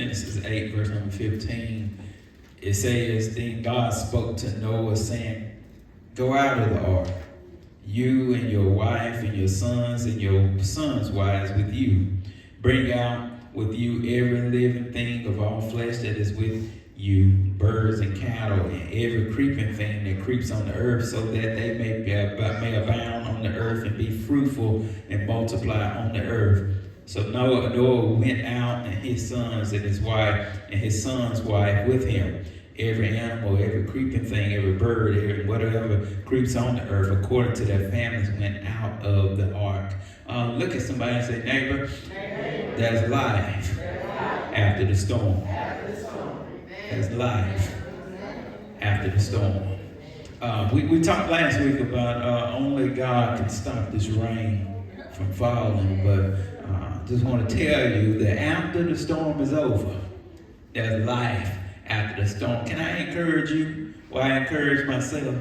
Genesis 8, verse number 15, it says, then God spoke to Noah, saying, go out of the ark, you and your wife and your sons wives with you. Bring out with you every living thing of all flesh that is with you, birds and cattle, and every creeping thing that creeps on the earth, so that they may abound on the earth and be fruitful and multiply on the earth. So Noah went out, and his sons and his wife and his son's wife with him. Every animal, every creeping thing, every bird, every whatever creeps on the earth, according to their families, went out of the ark. Look at somebody and say, neighbor, there's life after the storm. There's life after the storm. We talked last week about only God can stop this rain from falling, but I just want to tell you that after the storm is over, there's life after the storm. Can I encourage you? Well, I encourage myself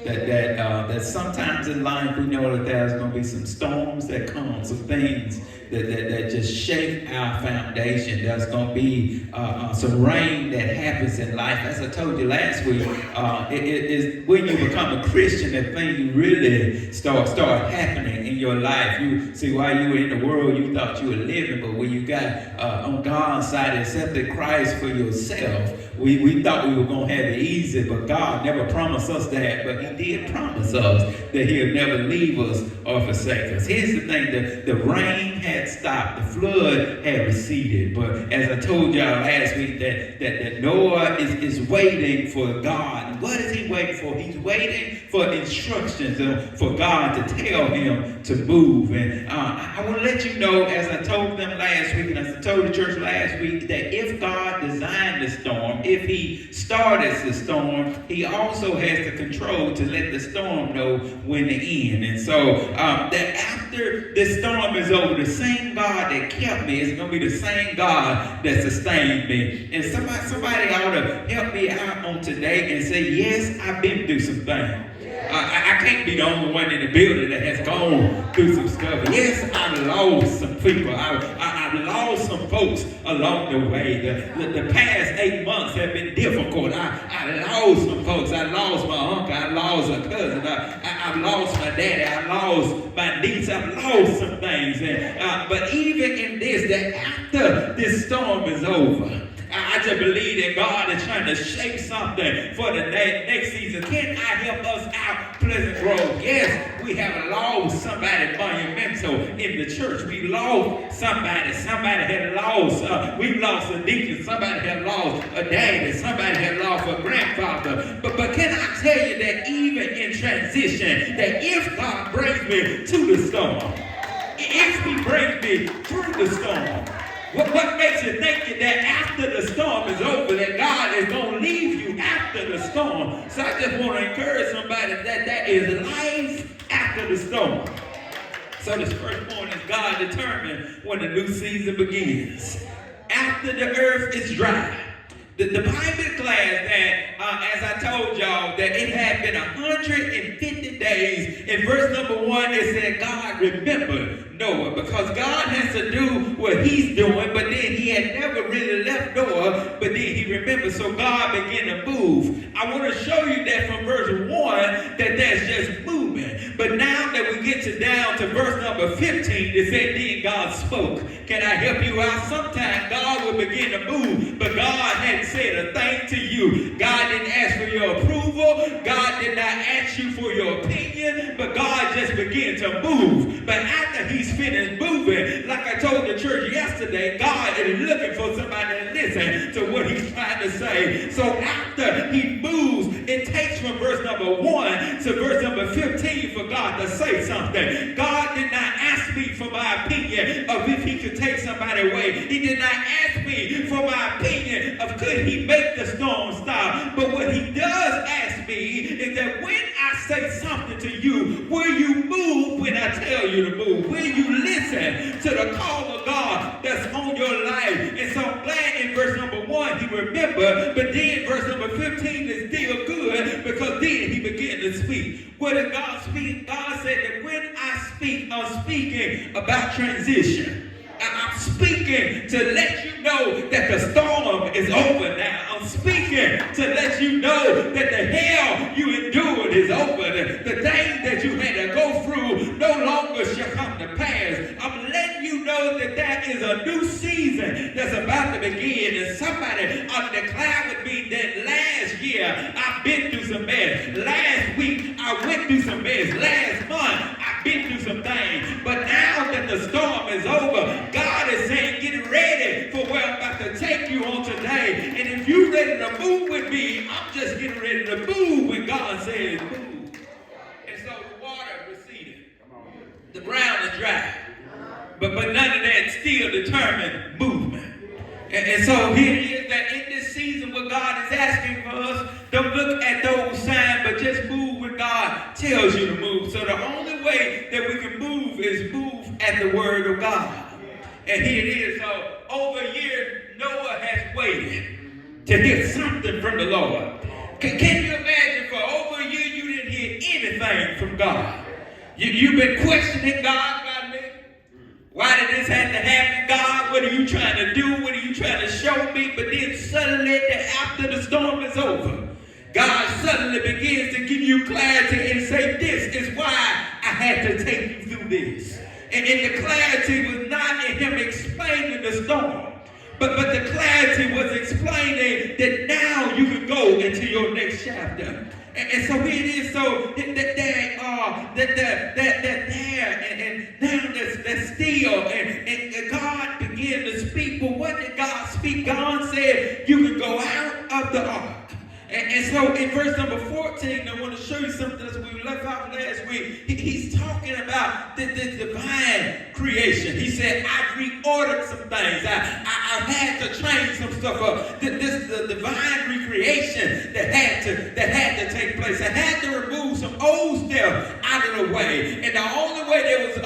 that sometimes in life we know that there's going to be some storms that come, some things that just shake our foundation. There's going to be some rain that happens in life. As I told you last week, it is when you become a Christian that things really start happening in your life. You see, while you were in the world, you thought you were living, but when you got on God's side and accepted Christ for yourself, we thought we were going to have it easy, but God never promised us that, but he did promise us that he'll never leave us or forsake us. Here's the thing, the rain had stopped, the flood had receded, but as I told y'all last week that Noah is waiting for God. And what is he waiting for? He's waiting for instructions for God to tell him to move. And I want to let you know, as I told them last week, and as I told the church last week, that if God designed the storm, if he started the storm, he also has the control to let the storm know when to end. And so that after this storm is over, the same God that kept me is going to be the same God that sustained me. And somebody ought to help me out on today and say, yes, I've been through some things. I can't be the only one in the building that has gone through some stuff. Yes, I've lost some people. I've lost some folks along the way. The past 8 months have been difficult. I lost some folks. I lost my uncle. I lost a cousin. I've lost my daddy. I lost my niece. I've lost some things. But even in this, that after this storm is over, I just believe that God is trying to shape something for the next season. Can I help us out, Pleasant Grove? Yes, we have lost somebody monumental in the church. We lost somebody. Somebody had lost. We lost a deacon. Somebody had lost a daddy. Somebody had lost a grandfather. But can I tell you that even in transition, that if God brings me to the storm, if he brings me through the storm, what makes you think that after the storm is over, that God is going to leave you after the storm? So I just want to encourage somebody that is life after the storm. So this first point is God determined when the new season begins. After the earth is dry. The Bible declares that, as I told y'all, that it had been 150 days. In verse number 1, it said God remembered Noah, because God has to do what he's doing, but then he had never really left Noah, but then he remembered, so God began to move. I want to show you that from verse 1 that there's just movement. But now that we get down to verse number 15, it said then God spoke. Can I help you out? Sometimes God will begin to move, but God hadn't said a thing to you. God didn't ask for your approval. God did not ask you for your opinion, but God just began to move. But after he's finished moving, like I told the church yesterday, God is looking for somebody to listen to what he's trying to say. So after he moves, it takes from verse number 1 to verse number 15 for God to say something. God did not ask me for my opinion of if he could take somebody away. He did not ask me for my opinion of could he make the storm stop. But what he does ask me is that when I say something to you, will you move when I tell you to move? Will you listen to the call of God that's on your life? And so I'm glad in verse number 1 he remembered, but then verse number 15 is still good, because then he began to speak. What did God speak? God said that when I speak, I'm speaking about transition. I'm speaking to let you know that the storm is over now. I'm speaking to let you know that the hell you endured is over. The things that you had to go through no longer shall come to pass. I'm letting you know that there is a new season that's about to begin. And somebody declare with me that last year I've been through some mess. Last week I went through some mess. Last month I've been through some things. But now that the storm is over, God is saying, get ready for where I'm about to take you on today. And if you're ready to move with me, I'm just getting ready to move when God says move. And so the water receded. The ground is dry. But none of that still determined movement. And so here it is that in this season what God is asking for us, don't look at those signs, but just move when God tells you to move. So the only way that we can move is move at the word of God. And here it is. So over a year, Noah has waited to hear something from the Lord. Can you imagine for over a year you didn't hear anything from God? You've been questioning God about me. Why did this have to happen, God? What are you trying to do? What are you trying to show me? But then suddenly, after the storm is over, God suddenly begins to give you clarity and say, this is why I had to take you through this. And the clarity was not in him explaining the storm, but the clarity was explaining that now you can go into your next chapter. And so here it is, so that there, and now that's still, and God began to speak. But what did God speak? God said, you can go out of the ark. And so in verse number 14, I want to show you something that we left out last week. He's talking about the divine creation. He said, I've reordered some things. I've had to change some stuff up. This is the divine recreation that had to take place. I had to remove some old stuff out of the way. And the only way that was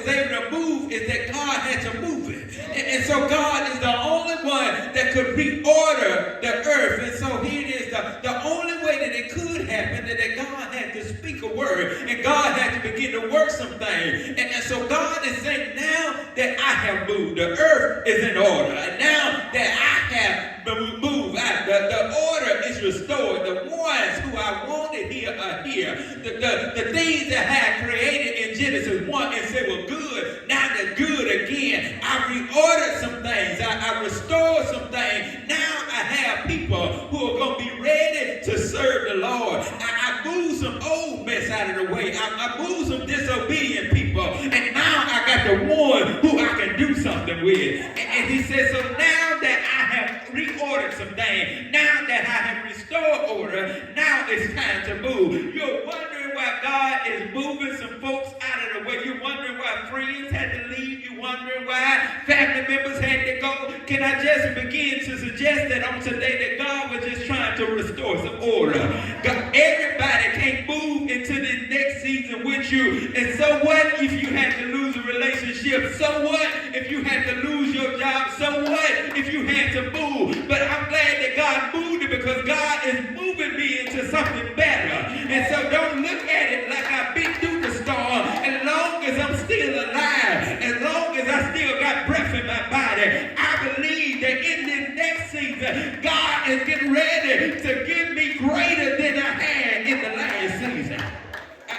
able to move is that God had to move it. And so God is the only one that could reorder the earth. And so here it is, the only way that it could happen is that God had to speak a word and God had to begin to work some things. And so God is saying, now that I have moved, the earth is in order. And now that I have moved, the order is restored. The ones who I wanted here are here. The things that I had created in Genesis 1 and said were good, now they're good again. I reordered some things. I restored some things. Now I have people who are going to be ready to serve the Lord. I moved some old mess out of the way. I moved some disobedient people. And now I got the one who I can do something with. And he says, so now that I have reordered some things, now that I have restored order, now it's time to move. You're wondering why God is moving some folks out of the way. You're wondering why friends had to leave. You're wondering why family members had to go. Can I just begin to suggest that on today that God was just trying to restore some order? God, everybody can't move into the next season with you. And so what if you had to lose a relationship? So what if you had to lose your job? So what if you had to move? But I'm glad that God moved it because God is moving me into something better. And so don't look at it like I've been through the storm. As long as I'm still alive, as long as I still got breath in my body, I believe that in this next season, God is getting ready to give me greater than I had in the last season.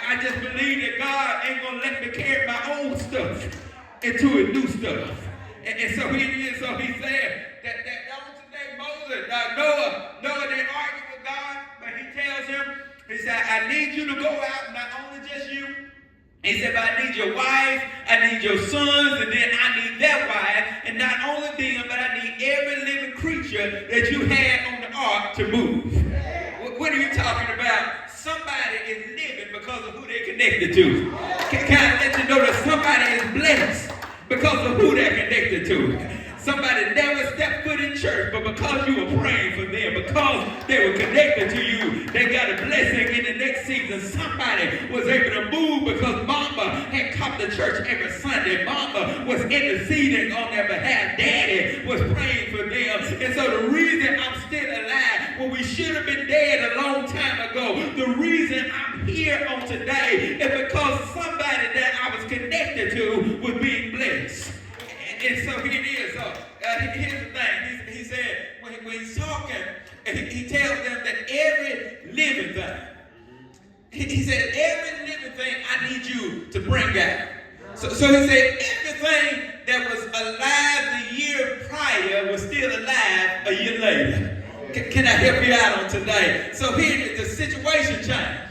I just believe that God ain't going to let me carry my old stuff into his new stuff. And so here it is. So he said that on today, Moses, Noah didn't argue with God, but he tells him, he said, I need you to go out, not only just you. He said, but I need your wife, I need your sons, and then I need their wife, and not only them, but I need every living creature that you had on the ark to move. What are you talking about? Somebody is living because of who they're connected to. Can I let you know that somebody is blessed because of who they're connected to? Somebody never stepped foot in church, but because you were praying for them, because they were connected to you, they got a blessing in the next season. Somebody was able to move because mama had come to church every Sunday. Mama was interceding on their behalf. Daddy was praying for them. And so the reason I'm still alive, when we should have been dead a long time ago, the reason I'm here on today is because somebody that I was connected to was being blessed. And so here it is. Here's the thing. He said, when he's talking, he tells them that every living thing, he said, every living thing I need you to bring out. So he said, everything that was alive the year prior was still alive a year later. Can I help you out on today? So here the situation changed.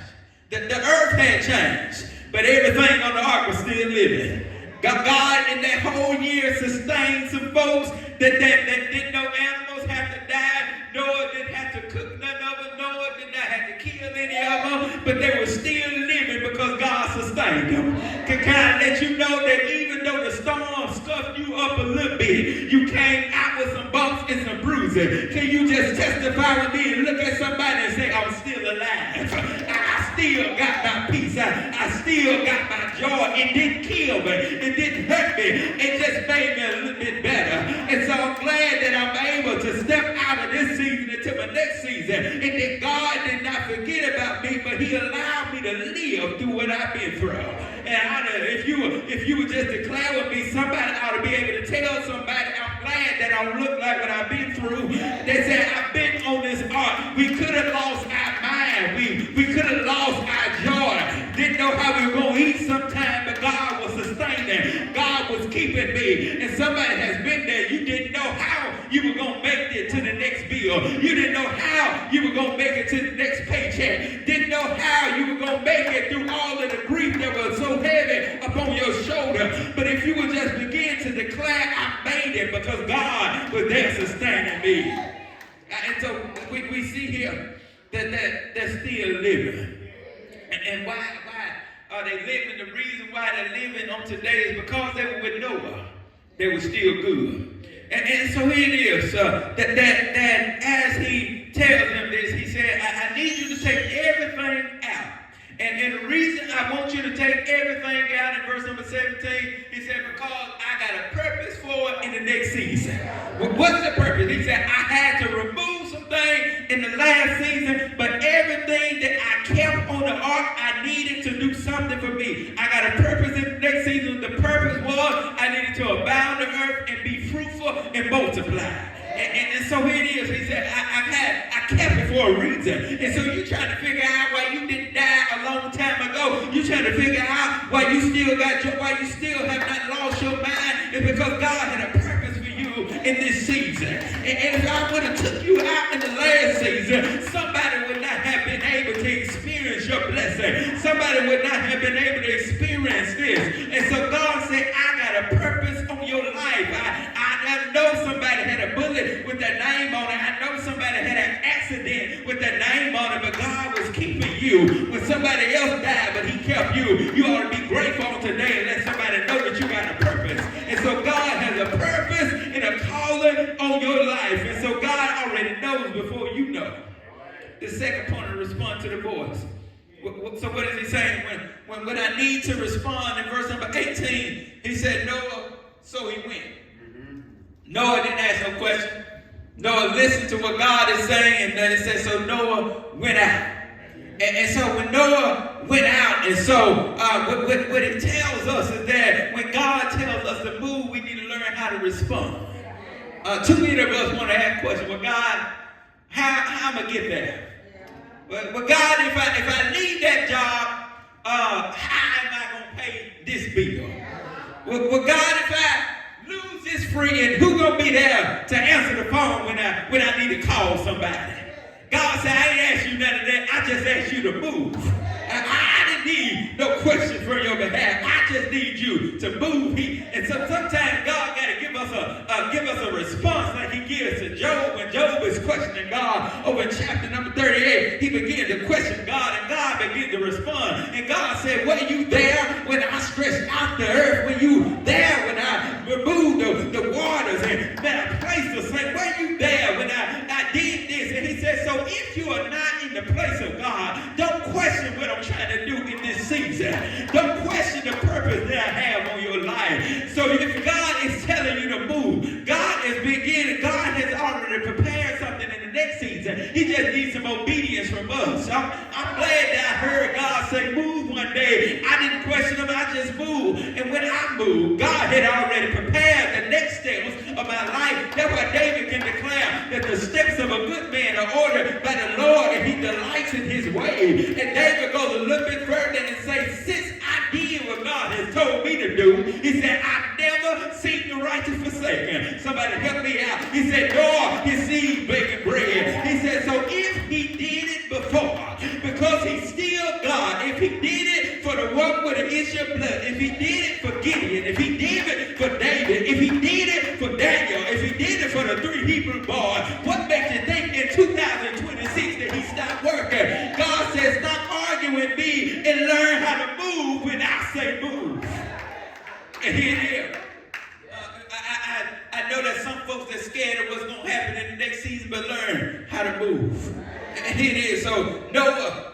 The earth had changed, but everything on the ark was still living. God in that whole year sustained some folks that didn't know animals have to die. Noah didn't have to cook none of them. Noah did not have to kill any of them, but they were still living because God sustained them. Can I let you know that even though the storm scuffed you up a little bit, you came out with some bumps and some bruises. Can you just testify with me and look at somebody and say, I'm still alive. I still got my peace. I still got my joy. It didn't kill me. It didn't hurt me. It just made me a little bit better. And so I'm glad that I'm able to step out of this season into my next season. And that God did not forget about me, but he allowed me to live through what I've been through. And if you would just declare with me, somebody ought to be able to tell somebody, I'm glad that I look like what I've been through. They said, I've been on this ark. We could have lost our mind. We could have lost our joy. Didn't know how we were going to eat sometime, but God was sustaining. God was keeping me. And somebody has been there. You didn't know how you were going to make it to the next bill. You didn't know how you were going to make it to the next paycheck. Didn't know how you were going to make it through all of the grief that was so heavy upon your shoulder. But if you would just begin to declare, I made it because God was there sustaining me. And so we see here that they're still living. And why are they living? The reason why they're living on today is because they were with Noah. They were still good. And so here it is, that as he tells them this, he said, I need you to take everything out. And the reason I want you to take everything out in verse number 17, he said, because I got a purpose for it in the next season. What's the purpose? He said, I had to remove some things in the last season, but everything that I kept on the ark, I needed to do something for me. I got a purpose in the next season. The purpose was I needed to abound the earth and be fruitful and multiply. And so here it is. He said, I kept it for a reason. And so you're trying to figure out why you didn't die a long time ago. You're trying to figure out why you still have not lost your mind. It's because God had a purpose for you in this season. And if I would have took you out in the last season, somebody would not have been able to experience your blessing. Somebody would not have been able to experience this. And so God said, I got a purpose on your life. I know somebody had a bullet with their name on it. I know somebody had an accident with their name on it, but God was keeping you when somebody else died, but he kept you. You ought to be grateful on today and let somebody know that you got a purpose. And so God has a purpose and a calling on your life. And so God already knows before you know. The second point to respond to the voice. So what is he saying? When I need to respond in verse number 18, he said, Noah, so he went. Noah didn't ask no question. Noah listened to what God is saying, and then it says, so Noah went out. And so when Noah went out, and so what it tells us is that when God tells us to move, we need to learn how to respond. Too many of us want to ask questions. Well, God, how am I going to get there? Well, God, if I leave that job, how am I going to pay this bill? Well, God, if I lose this friend, who gonna be there to answer the phone when I need to call somebody? God said, I ain't asked you none of that. I just asked you to move. I didn't need no question for your behalf. I just need you to move. And so sometimes God got to give us a response like he gives to Job. When Job is questioning God over in chapter number 38, he began to question God, and God began to respond. And God said, were you there when I stretched out the earth? Were you there when I removed the waters and that I placed the slate? Were you there when I did this? And he said, so if you are not in the place of God, don't question what I'm trying to do in this season. Don't question the purpose that I have on your life. So if God is telling you to move, God has already prepared something in the next season. He just needs some obedience from us. I'm glad that I heard God say move one day. I didn't question him, I just moved. And when I moved, God had already prepared the next my life. That's why David can declare that the steps of a good man are ordered by the Lord, and he delights in his way. And David goes a little bit further and says, since I did what God has told me to do, he said, I've never seen the righteous forsaken. Somebody help me out. He said, nor his seed begging bread. He said, so if he did it before, because he's still God, if he did it for the one with the issue of blood, if he did it for Gideon, if he did it for David, if he did it for Daniel, if he did it for the 3 Hebrew boys, what makes you think in 2026 that he stopped working? God says, stop arguing with me and learn how to move when I say move. And here it is. I know that some folks are scared of what's going to happen in the next season, but learn how to move. And here it is. So Noah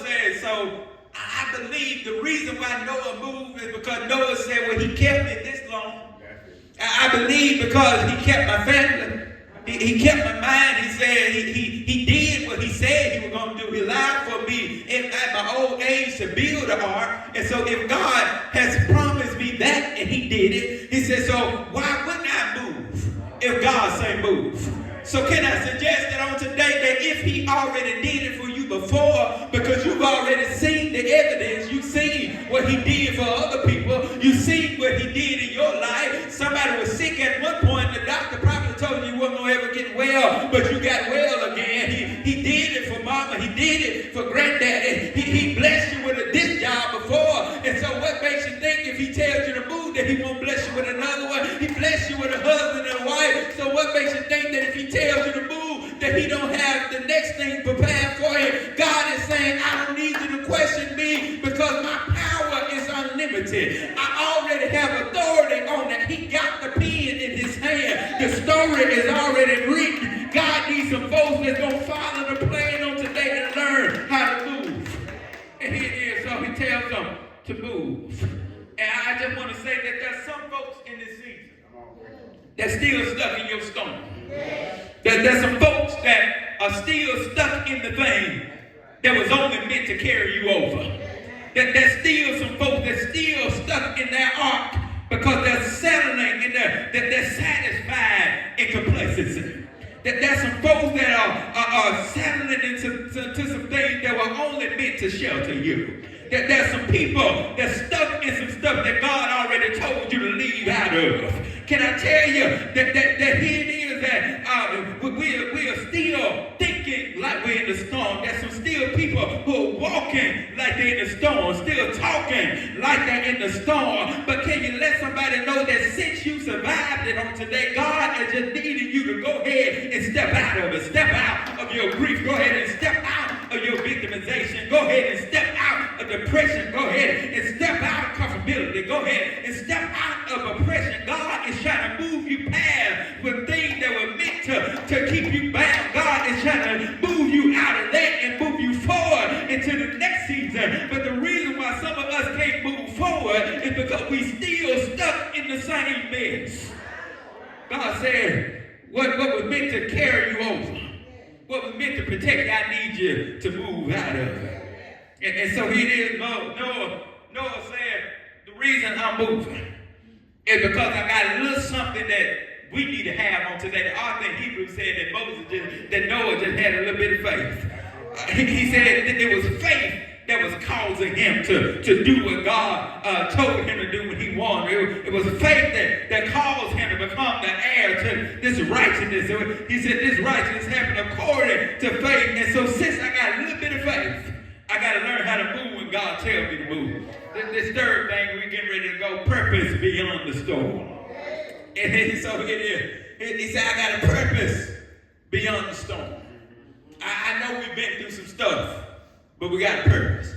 said, so I believe the reason why Noah moved is because Noah said, well, he kept me this long. I believe because he kept my family. He kept my mind. He said he did what he said he was going to do. He allowed for me at my old age to build an ark. And so if God has promised me that and he did it, he said, so why wouldn't I move if God say move? So can I suggest that on today that if he already did it for you before, because you've already seen the evidence, you've seen what he did for other people, you've seen what he did in your life. Somebody was sick at one point, the doctor probably told you weren't going to ever get well, but you got well again. He did it for mama, he did it for granddaddy, he blessed you with a disc job before. And so what makes you think if he tells you to move that he won't bless you with another one? He blessed you with a husband and a wife. So what makes you think that if he tells you to move that he don't have the next thing prepared for you? God is saying, I don't need you to question me because my power is unlimited. I already have authority on that. He got the pen in his hand. The story is already written. God needs some folks that's going to follow the plan on today and learn how to move. And here it is. So he tells them to move. And I just want to say that there's some folks in this season that's still stuck in your storm. There's some folks that are still stuck in the thing that was only meant to carry you over. There's still some folks that's still stuck in their ark because they're settling in they're satisfied in complacency. There's some folks that are settling into some things that were only meant to shelter you. There's some people that's stuck in some stuff that God already told you to leave out of. Can I tell you that here it is that we are still thinking like we're in the storm. There's some still people who are walking like they're in the storm, still talking like they're in the storm. But can you let somebody know that since you survived it on today, God is just needing you to go ahead and step out of it. Step out of your grief. Go ahead and step out of your victimization. Go ahead and step out of depression. Go ahead and step out of comfortability. Go ahead and step out of oppression. God is trying to move you past with things that were meant to keep you bound. God is trying to move you out of that and move you forward into the next season. But the reason why some of us can't move forward is because we still stuck in the same mess. God said, what was meant to carry you over, what was meant to protect you, I need you to move out of it. And so here it is. Noah said, the reason I'm moving is because I got a little something that we need to have on today. The author in Hebrews said that Noah just had a little bit of faith. He said that there was faith that was causing him to do what God told him to do when he wanted. It was faith that caused him to become the heir to this righteousness. He said this righteousness happened according to faith. And so since I got a little bit of faith, I got to learn how to move when God tells me to move. This third thing, we're getting ready to go, purpose beyond the storm. And so it is. He said, I got a purpose beyond the storm. I know we've been through some stuff, but we got a purpose.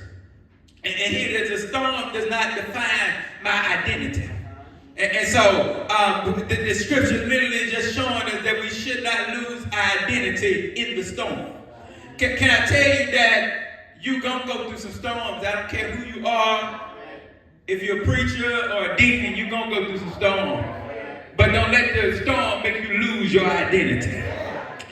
And here, the storm does not define my identity. And so the scripture literally is just showing us that we should not lose our identity in the storm. Can I tell you that you're going to go through some storms? I don't care who you are. If you're a preacher or a deacon, you're going to go through some storms. But don't let the storm make you lose your identity.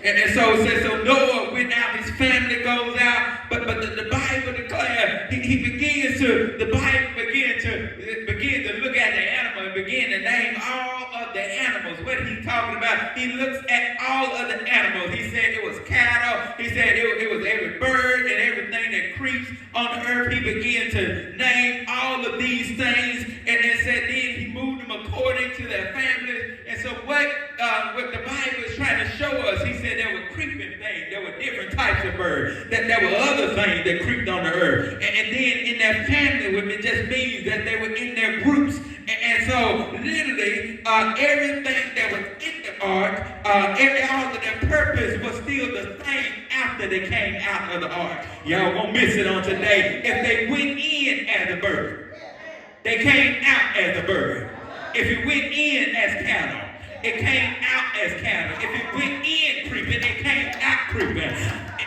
And so it says, so Noah went out, his family goes out, but the Bible declares, the Bible begins to look at the animal and begin to name all of the animals. What he talking about. He looks at all of the animals. He said it was cattle. He said it was every bird and everything that creeps on the earth. He began to name all of these things, and then said then he moved them according to their families. And so what the Bible is trying to show us, he said there were creeping things. There were different types of birds. That there were other things that creeped on the earth. And then in their family, it just means that they were in their groups. And so literally everything that was in the ark, all of their purpose was still the same after they came out of the ark. Y'all won't miss it on today. If they went in as a bird, they came out as a bird. If it went in as cattle, it came out as cattle. If it went in creeping, it came out creeping.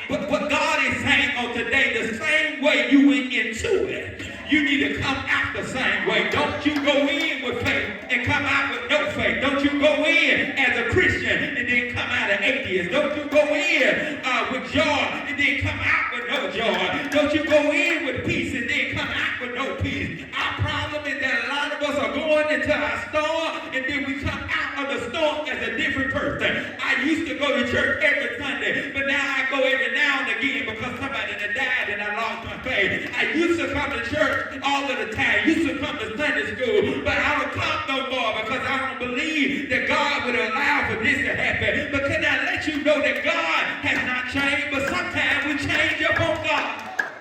But what God is saying on today, the same way you went into it, you need to come out the same way. Don't you go in with faith and come out with no faith. Don't you go in as a Christian and then come out an atheist. Don't you go in with joy and then come out with no joy. Don't you go in with peace and then come out with no peace. Our problem is that a lot of us are going into our storm and then we come out of the storm as a different person. I used to go to church every Sunday, but now I go every now and again because somebody that died and I lost my faith. I used to come to church all of the time. Used to come to Sunday school, but I don't come no more because I don't believe that God would allow for this to happen. But can I let you know that God has not changed, but sometimes we change up on God.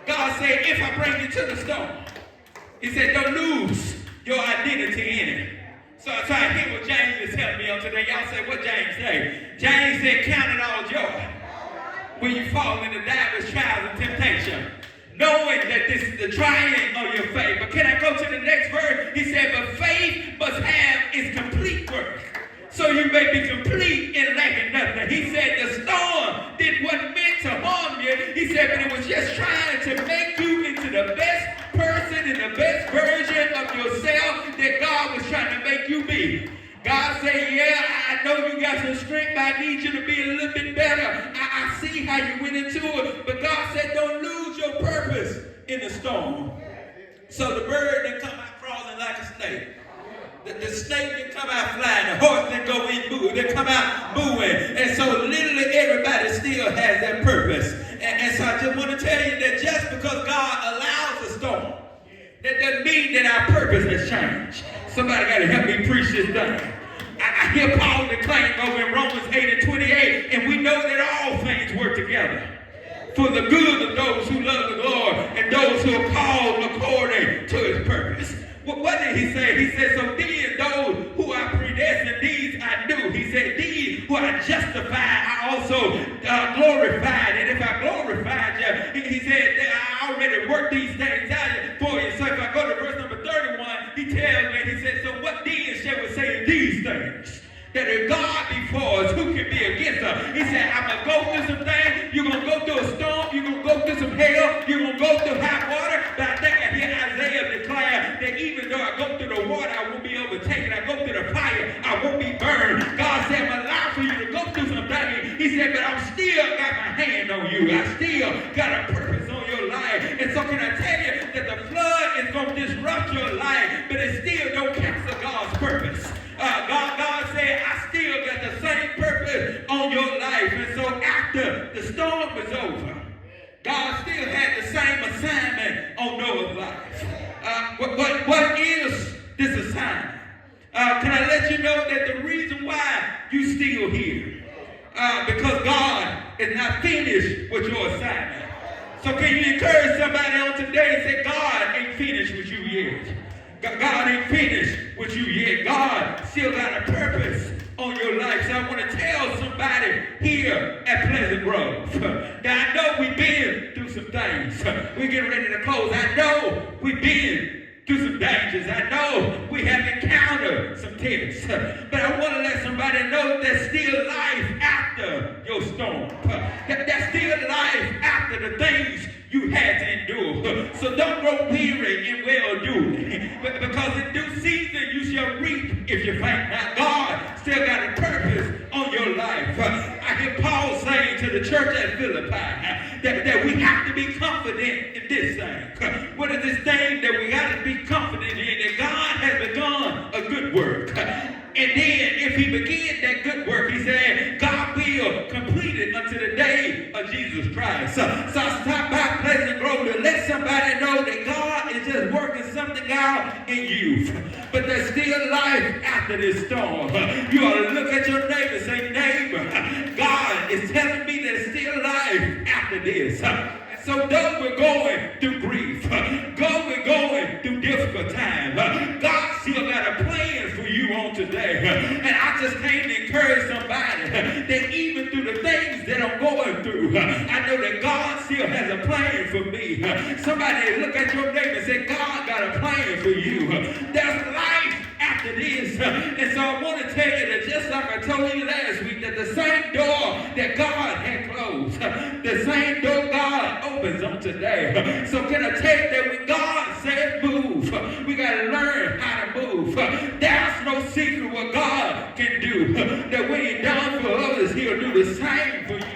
God said, if I bring you to the storm, he said, don't lose your identity in it. So I hear what James is telling me on today. Y'all say, what James say? James said, count it all joy when you fall into diverse trials and temptation, knowing that this is the trying of your faith. But can I go to the next verse? He said, but faith must have its complete work, so you may be complete and lacking nothing. He said the storm wasn't meant to harm you. He said, but it was just trying to make you into the best person and the best version of yourself that God was trying to make you be. God said, yeah, I know you got some strength, but I need you to be a little bit better. I see how you went into it. But God said, don't lose your purpose in the storm. So the bird didn't come out crawling like a snake. The snake didn't come out flying. The horse didn't go in booing. They come out booing. And so literally everybody still has that purpose. And so I just want to tell you that just because God allows a storm, that doesn't mean that our purpose has changed. Somebody got to help me preach this thing. I hear Paul declaring over in Romans 8:28, and we know that all things work together for the good of those who love the Lord and those who are called according to his purpose. What did he say? He said, so these those who are predestined, these I knew. He said, these who are justified, I also glorified. And if I glorified you, he said, I already worked these things out for you. So if I go to verse number 31, he tells me, he said, so what then shall we say in these things? That if God be for us, who can be against us? He said, I'm going to go through some things. You're going to go through a storm. You're going to go through some hell. You're going to go through hot water. But I think I hear Isaiah declare that even though I go through the water, I won't be overtaken. I go through the fire, I won't be burned. God said, I'm allowed for you to go through some things. He said, but I'm still got my hand on you. I still got a purpose on your life. And so can I tell you that the flood is going to disrupt your life, but it still don't cancel God's purpose. God said, I still got the same purpose on your life. And so after the storm was over, God still had the same assignment on Noah's life. What is this assignment? Can I let you know that the reason why you still here? Because God is not finished with your assignment. So can you encourage somebody on today and say, God ain't finished with you yet. God ain't finished with you yet. God still got a purpose on your life. So I want to tell somebody here at Pleasant Grove that I know we've been through some things. We're getting ready to close. I know we've been through some dangers. I know we have encountered some tests. But I want to let somebody know there's still life after your storm. There's still life after the things you had to endure. So don't grow weary in well-doing. Because in due season you shall reap if you faint not. God still got a purpose on your life. I hear Paul saying to the church at Philippi that we have to be confident in this thing. What is this thing that we got to be confident in? That God has begun a good work. And then if he began Christ. So I stop by Pleasant Grove to let somebody know that God is just working something out in you. But there's still life after this storm. You ought to look at your neighbor and say, neighbor, God is telling me there's still life after this. So though we're going through grief, though we're going through difficult times, God still got a plan for you on today. And I just came to encourage somebody that even through the things that I'm going through, I know that God still has a plan for me. Somebody look at your neighbor and say, God got a plan for you. There's life after this. And so I want to tell you that just like I told you last week, that the same door that God had closed, the same door God opens on today. So can I tell you that when God said move, we got to learn how to move. There's no secret what God can do. That when He's done for others, He'll do the same for you.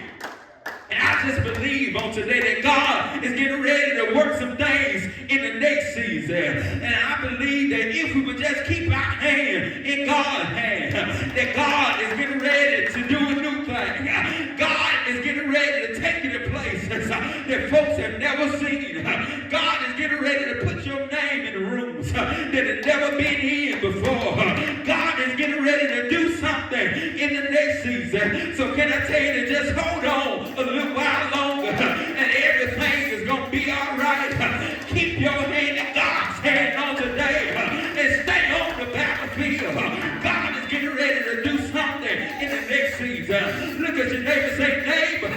And I just believe on today that God is getting ready to work some things in the next season. And I believe that if we would just keep our hand in God's hand, that God is getting ready to do a new thing. God is getting ready to take you to places that folks have never seen. God is getting ready to put your name in the rooms that have never been in before. God is getting ready to do something in the next season. So can I tell you to just hold on a little while longer and everything is going to be all right. Keep your hand in God's hand on today and stay on the battlefield. God is getting ready to do something in the next season. Look at your neighbor and say, neighbor,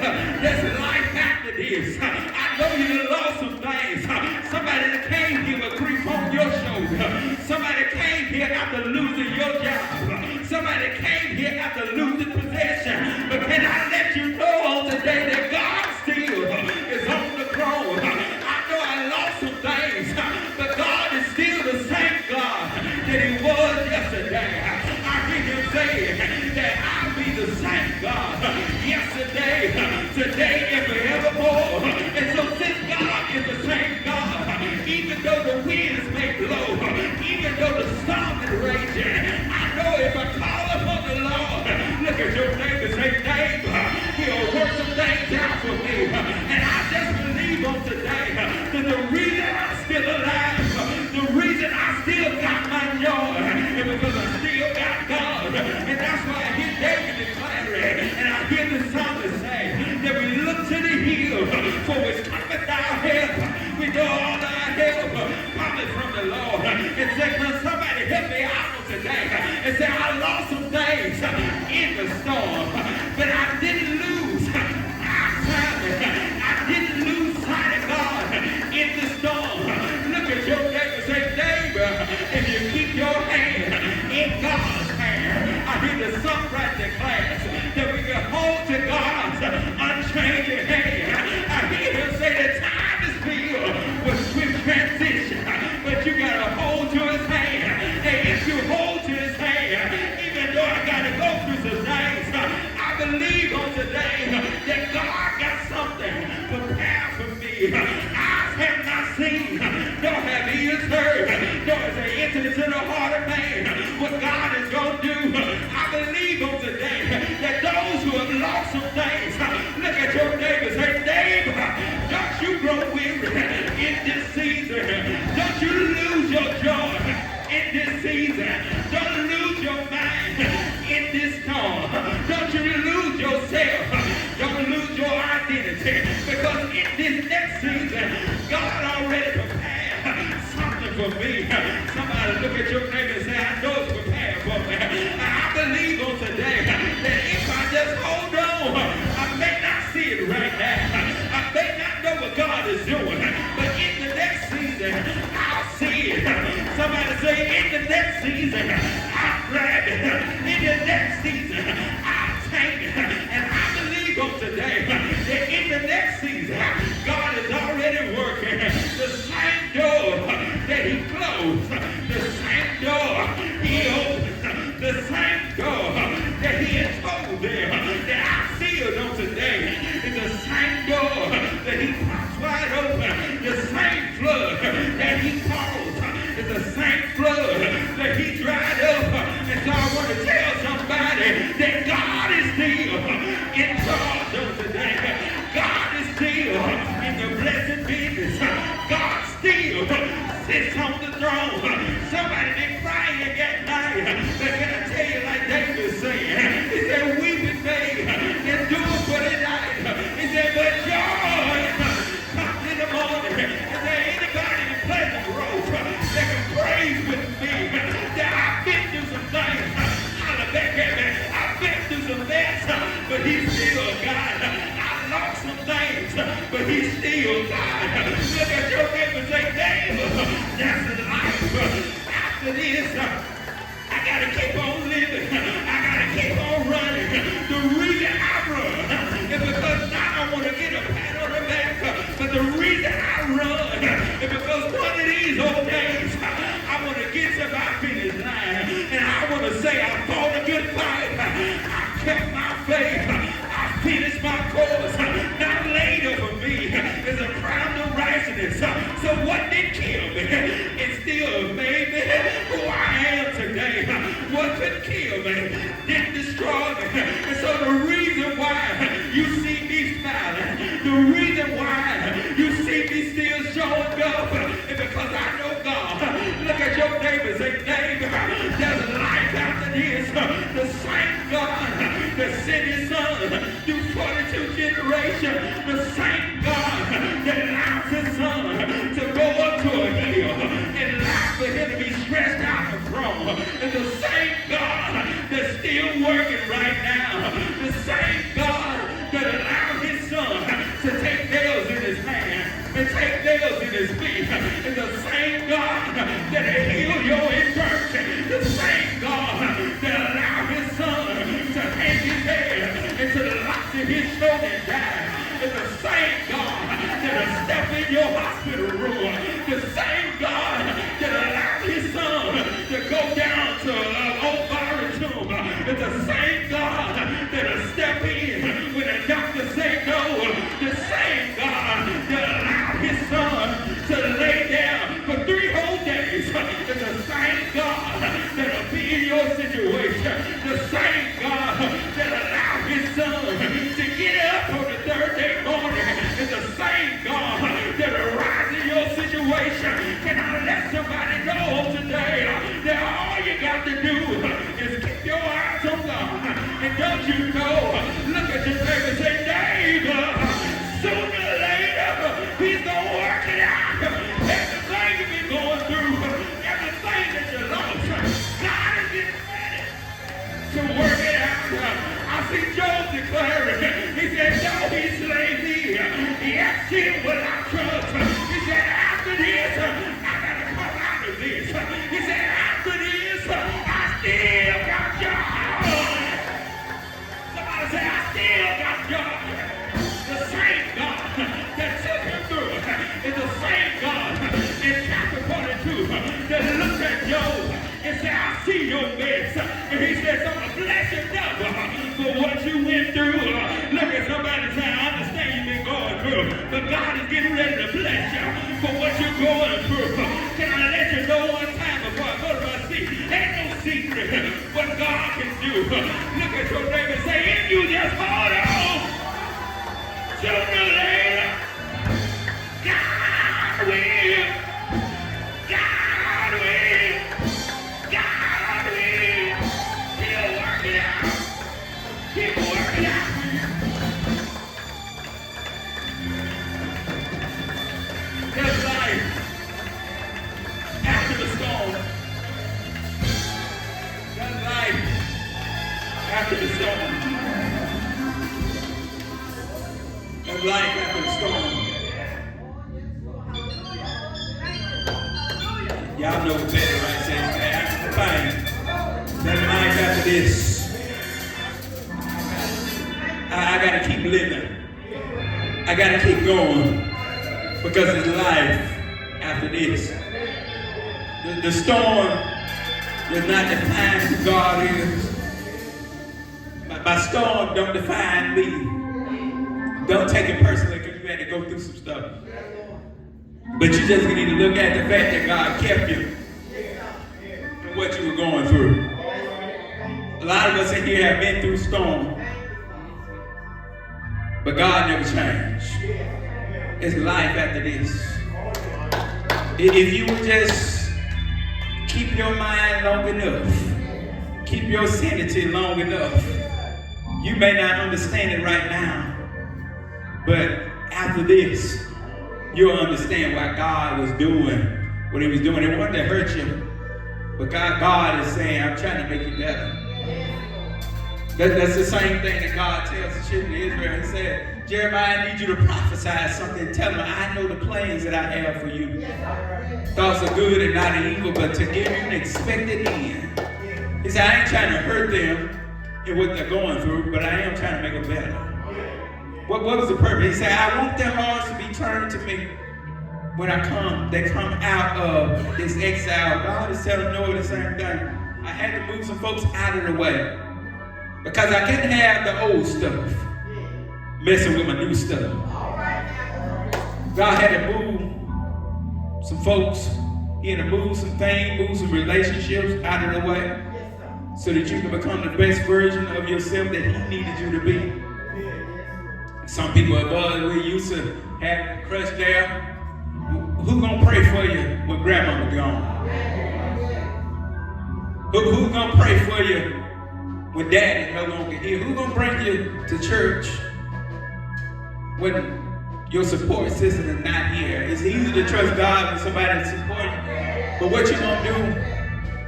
there's life after this. I know you lost some things. Somebody that came here with grief on your shoulder. Somebody came here after losing your job. Somebody came here after losing possession. But can I let you know on today that God still is on the throne? I know I lost some things, but God is still the same God that He was yesterday. I hear Him say that I'll be the same God yesterday, today, and forevermore. And so since God is the same God, even though the winds may blow, even though the storm is raging, I know if I call upon the Lord, look at your neighbor and say, neighbor, He'll work some things out for me. And I just believe on today that the reason I'm still alive, the reason I still got my joy, is because I still got God. And that's why I hear David declaring, and I hear the psalmist say, that we look to the hill, for which cometh our help. We know all our help coming from the Lord. And say, can somebody help me out today? And say, I lost some things in the storm, but I didn't lose my time. I didn't lose sight of God in the storm. Look at your neighbor and say, neighbor, if you keep your hand in God's hand, I hear the songwriter declares that we can hold to God's unchanging hand. I hear Him say that time is filled with swift transition, but you got to hold to His hand. And if you hold to His hand, even though I got to go through some things, I believe on today that God got something prepared for me. Eyes have not seen, nor have ears heard, nor has it entered into the heart of man what God is going to do. I believe on today that those who have lost some things, look at your neighbor and say, neighbor, don't you grow weary in this season. Don't you lose your joy in this season. Don't lose your mind in this storm. Don't you lose yourself. Don't lose your identity. Because in this next season, God already prepared something for me. Somebody look at your neighbor and say, I know it's prepared for me. I believe on today that if I just hold on, I may not see it right now. I may not know what God is doing. But in the next season, I'll see it. Somebody say, in the next season, I'll grab it. In the next season, I'll take it. And I believe on today that in the next season, God is already working the same door that He closed, the same door He opened, the same door that He had told them that I sealed on today is the same door that He pops wide open, the same flood that He caused is the same flood that He dried up. And so I want to tell somebody that God is still in charge of today. God is still these old days, I want to get to my finish line. And I want to say I fought a good fight. I kept my faith. I finished my course. Not laid over me is a crown of righteousness. So what did kill me? It still made me who I am today. What could kill me didn't destroy me. And so the reason why you see me smiling, the reason why you see me still showing up is because I know God. Look at your neighbor, say, neighbor, there's life after this. The same God that sent his son through 42 generations, the same God that allows his son to go up to a hill and allow for him to be stretched out the throne, is the same God that's still working right now. The same God that allowed his son to take nails in his hand and take nails in his feet, is the same God that healed your infirmity. The same God that allowed his son to hang his head into the locks of his shoulder and die. It's the same God that'll step in your hospital room. The same God that allowed his son to go down to an old borrowed tomb. It's the same God that'll step in when the doctor say no. The same God that allowed his son to lay down for 3 whole days. It's the same God that'll be in your situation. The same God that allowed his son to get up on the 3rd day morning. It's the same God that'll rise in your situation. Can I let somebody know today that all you got to do is keep your eyes on God? And don't you know, look at your neighbor and say, neighbor, sooner or later, he's going to work it out. Everything you've been going through, everything that you lost, God is getting ready to work it out. I see Job declaring, he said, though he slay me, yet still will I trust. He said, after this, I got to come out of this. He said, after this, I still got joy. Somebody say, I still got joy. The same God that took him through is the same God in chapter 42 that looked at Job and said, I see your mess. And he says, I'm going to bless you double for what you went through. Look at somebody say, I understand you've been going through, but God is getting ready to bless you for what you're going through. Can I let you know one time before I go to my seat? Ain't no secret what God can do. Look at your neighbor and say, if you just hold on, sooner or later, God will. God will. God will. He'll work it out. He'll work it out for you. There's life after the storm. There's life after the storm. There's life after the storm. Y'all know better, right? Say, after the pain, there's life after this. I gotta keep living. I gotta keep going. Because there's life after this. The storm does not define who God is. My storm don't define me. Don't take it personally because you had to go through some stuff. But you just need to look at the fact that God kept you from what you were going through. A lot of us in here have been through storm. But God never changed. It's life after this. If you would just keep your mind long enough, keep your sanity long enough, you may not understand it right now, but after this, you'll understand why God was doing what he was doing. It wasn't to hurt you, but God is saying, I'm trying to make you better. That's the same thing that God tells the children of Israel. He said, Jeremiah, I need you to prophesy something. Tell them, I know the plans that I have for you. Thoughts are good and not evil, but to give you an expected end. He said, I ain't trying to hurt them in what they're going through, but I am trying to make them better. What was the purpose? He said, I want their hearts to be turned to me. they come out of this exile, God is telling Noah the same thing. I had to move some folks out of the way because I couldn't have the old stuff messing with my new stuff. God had to move some folks. He had to move some things, move some relationships out of the way so that you can become the best version of yourself that He needed you to be. Some people are we used to have a crush there. Who gonna pray for you when grandmama gone? Who gonna pray for you when daddy no longer here? Who gonna bring you to church when your support system is not here? It's easy to trust God when somebody's supporting you. But what you gonna do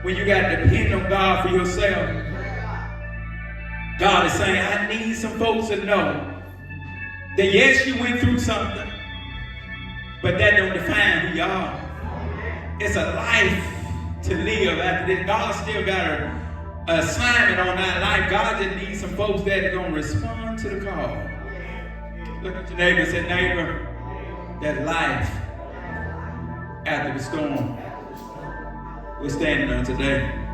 when you got to depend on God for yourself? God is saying, I need some folks to know that yes, you went through something, but that don't define who you are. It's a life to live after this. God still got an assignment on that life. God just needs some folks that are going to respond to the call. Look at your neighbor and say, neighbor, that life after the storm. We're standing on today.